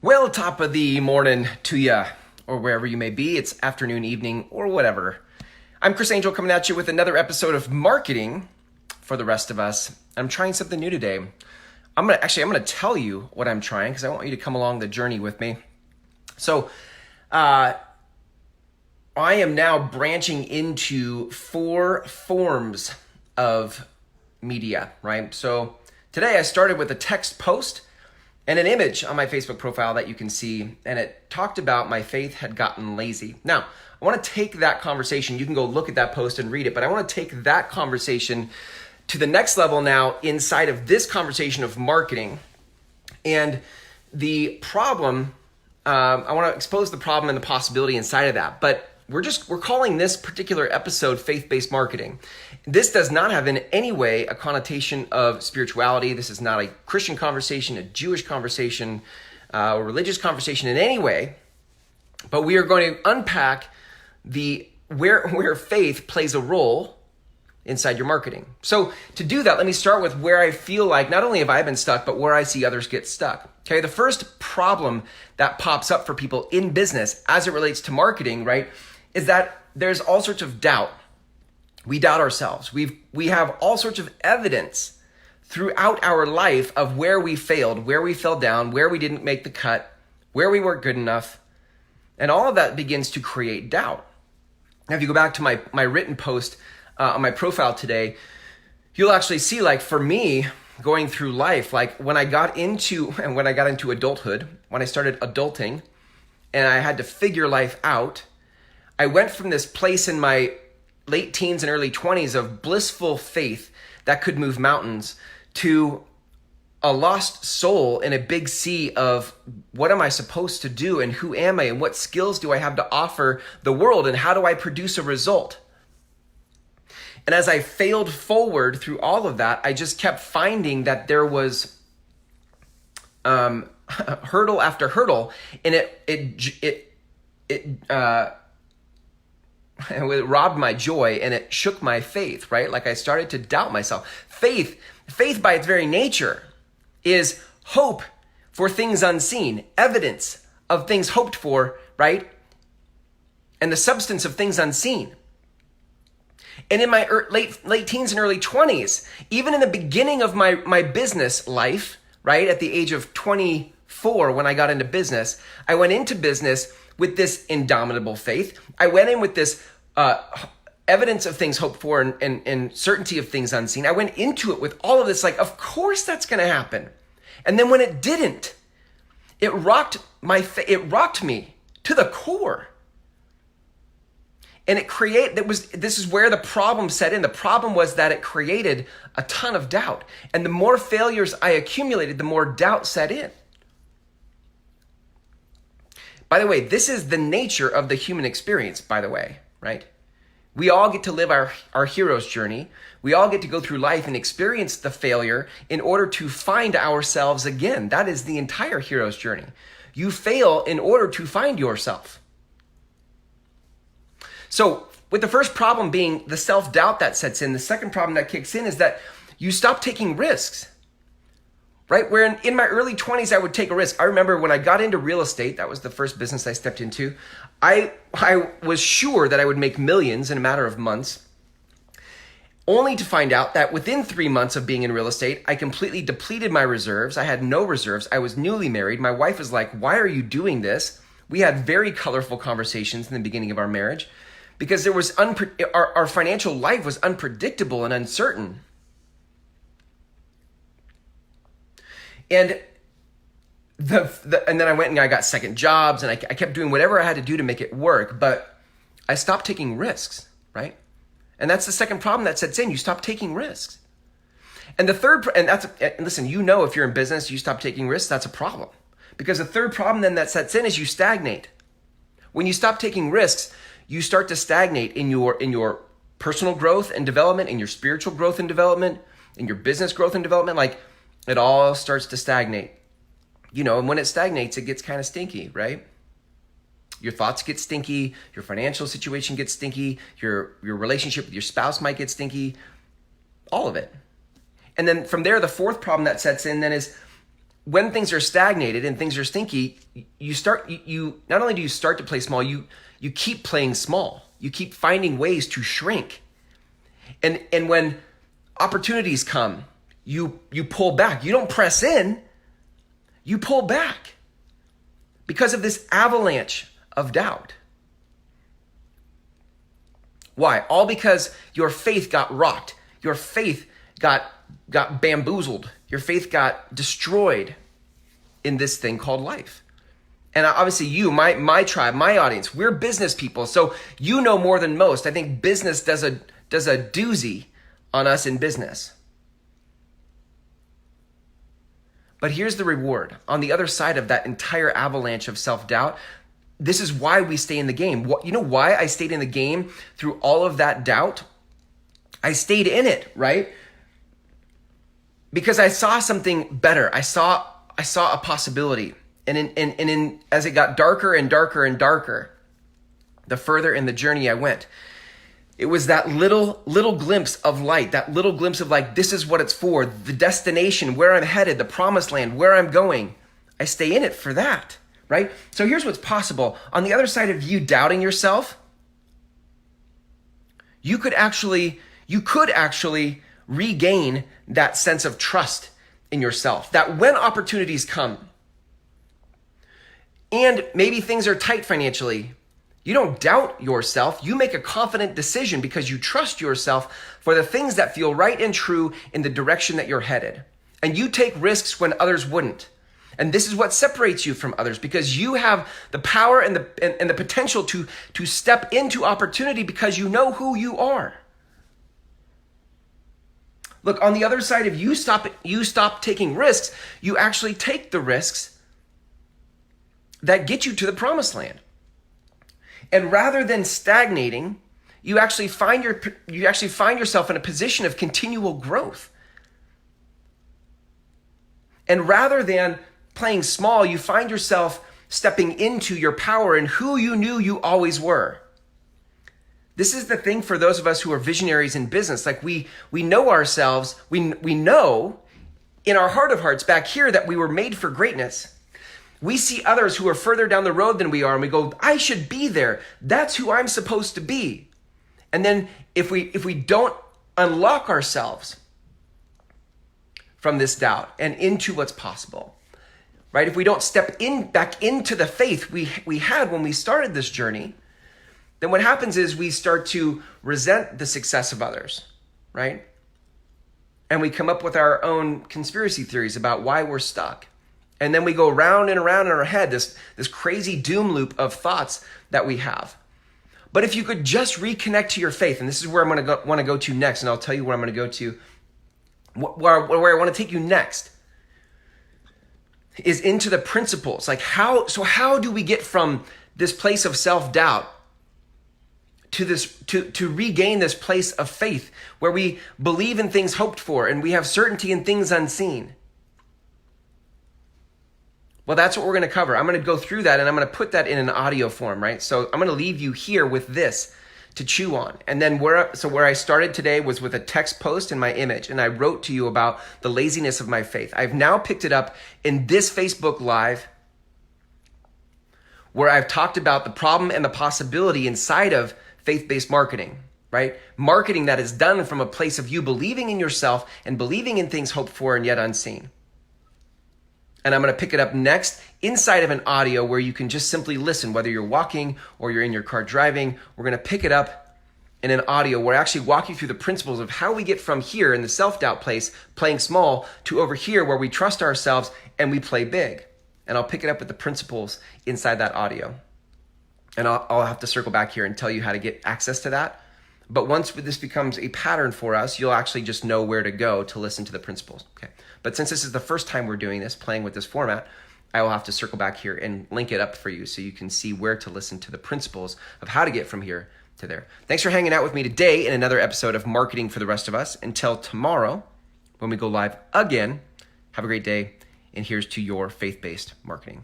Well, top of the morning to ya, or wherever you may be. It's afternoon, evening, or whatever. I'm Chris Angel coming at you with another episode of Marketing for the Rest of Us. I'm trying something new today. I'm gonna tell you what I'm trying because I want you to come along the journey with me. So, I am now branching into 4 forms of media, right? So today I started with a text post and an image on my Facebook profile that you can see, and it talked about my faith had gotten lazy. Now, I want to take that conversation. You can go look at that post and read it, but I want to take that conversation to the next level now inside of this conversation of marketing. And the problem, I want to expose the problem and the possibility inside of that, but we're calling this particular episode Faith-Based Marketing. This does not have in any way a connotation of spirituality. This is not a Christian conversation, a Jewish conversation, or religious conversation in any way. But we are going to unpack where faith plays a role inside your marketing. So to do that, let me start with where I feel like not only have I been stuck, but where I see others get stuck. Okay, the first problem that pops up for people in business as it relates to marketing, right, is that there's all sorts of doubt. We doubt ourselves. We have all sorts of evidence throughout our life of where we failed, where we fell down, where we didn't make the cut, where we weren't good enough. And all of that begins to create doubt. Now, if you go back to my written post on my profile today, you'll actually see, like, for me, going through life, like when I got into adulthood, when I started adulting and I had to figure life out, I went from this place in my late teens and early 20s of blissful faith that could move mountains to a lost soul in a big sea of what am I supposed to do and who am I and what skills do I have to offer the world and how do I produce a result? And as I failed forward through all of that, I just kept finding that there was hurdle after hurdle, and it robbed my joy and it shook my faith, right? Like I started to doubt myself. Faith by its very nature is hope for things unseen, evidence of things hoped for, right? And the substance of things unseen. And in my late teens and early 20s, even in the beginning of my business life, right, at the age of 24 when I got into business, I went into business with this indomitable faith. I went in with this evidence of things hoped for and certainty of things unseen. I went into it with all of this, like, of course that's going to happen. And then when it didn't, it rocked me to the core. And this is where the problem set in. The problem was that it created a ton of doubt. And the more failures I accumulated, the more doubt set in. By the way, this is the nature of the human experience, by the way, right? We all get to live our hero's journey. We all get to go through life and experience the failure in order to find ourselves again. That is the entire hero's journey. You fail in order to find yourself. So with the first problem being the self-doubt that sets in, the second problem that kicks in is that you stop taking risks, right? Where in my early 20s, I would take a risk. I remember when I got into real estate, that was the first business I stepped into. I was sure that I would make millions in a matter of months, only to find out that within 3 months of being in real estate, I completely depleted my reserves. I had no reserves. I was newly married. My wife was like, "Why are you doing this?" We had very colorful conversations in the beginning of our marriage, because there was our financial life was unpredictable and uncertain. And and then I went and I got second jobs and I kept doing whatever I had to do to make it work, but I stopped taking risks, right? And that's the second problem that sets in. You stop taking risks. And the third, and listen, if you're in business, you stop taking risks, that's a problem. Because the third problem then that sets in is you stagnate. When you stop taking risks, you start to stagnate in your personal growth and development, in your spiritual growth and development, in your business growth and development. Like, it all starts to stagnate. And when it stagnates, it gets kind of stinky, right? Your thoughts get stinky, your financial situation gets stinky, your relationship with your spouse might get stinky, all of it. And then from there, the fourth problem that sets in then is when things are stagnated and things are stinky, you not only do you start to play small, you keep playing small. You keep finding ways to shrink. And when opportunities come, you pull back. You don't press in, you pull back because of this avalanche of doubt. Why? All because your faith got rocked. Your faith got bamboozled. Your faith got destroyed in this thing called life. And obviously you, my tribe, my audience, we're business people. So you know more than most. I think business does a doozy on us in business. But here's the reward. On the other side of that entire avalanche of self-doubt, this is why we stay in the game. You know why I stayed in the game through all of that doubt? I stayed in it, right? Because I saw something better. I saw a possibility. And as it got darker and darker and darker, the further in the journey I went, it was that little glimpse of light, that little glimpse of like, this is what it's for, the destination, where I'm headed, the promised land, where I'm going. I stay in it for that, right? So here's what's possible. On the other side of you doubting yourself, you could actually regain that sense of trust in yourself, that when opportunities come, and maybe things are tight financially, you don't doubt yourself. You make a confident decision because you trust yourself for the things that feel right and true in the direction that you're headed. And you take risks when others wouldn't. And this is what separates you from others, because you have the power and the potential to step into opportunity because you know who you are. Look, on the other side, if you stop taking risks, you actually take the risks that get you to the promised land. And rather than stagnating, you actually find yourself in a position of continual growth. And rather than playing small, you find yourself stepping into your power and who you knew you always were. This is the thing for those of us who are visionaries in business. Like we know ourselves, we know in our heart of hearts back here that we were made for greatness. We see others who are further down the road than we are, and we go, I should be there. That's who I'm supposed to be. And then if we don't unlock ourselves from this doubt and into what's possible, right? If we don't step back into the faith we had when we started this journey, then what happens is we start to resent the success of others, right? And we come up with our own conspiracy theories about why we're stuck. And then we go round and around in our head, this crazy doom loop of thoughts that we have. But if you could just reconnect to your faith, and this is where I'm going to want to go to next, and I'll tell you where I'm going to go to, where I want to take you next, is into the principles. Like how do we get from this place of self-doubt to regain this place of faith where we believe in things hoped for and we have certainty in things unseen? Well, that's what we're going to cover. I'm going to go through that and I'm going to put that in an audio form, right? So I'm going to leave you here with this to chew on. And then where I started today was with a text post and my image. And I wrote to you about the laziness of my faith. I've now picked it up in this Facebook Live where I've talked about the problem and the possibility inside of faith-based marketing, right? Marketing that is done from a place of you believing in yourself and believing in things hoped for and yet unseen. And I'm going to pick it up next inside of an audio where you can just simply listen, whether you're walking or you're in your car driving. We're going to pick it up in an audio where I actually walk you through the principles of how we get from here in the self-doubt place, playing small, to over here where we trust ourselves and we play big. And I'll pick it up with the principles inside that audio. And I'll have to circle back here and tell you how to get access to that. But once this becomes a pattern for us, you'll actually just know where to go to listen to the principles. Okay. But since this is the first time we're doing this, playing with this format, I will have to circle back here and link it up for you so you can see where to listen to the principles of how to get from here to there. Thanks for hanging out with me today in another episode of Marketing for the Rest of Us. Until tomorrow, when we go live again, have a great day, and here's to your faith-based marketing.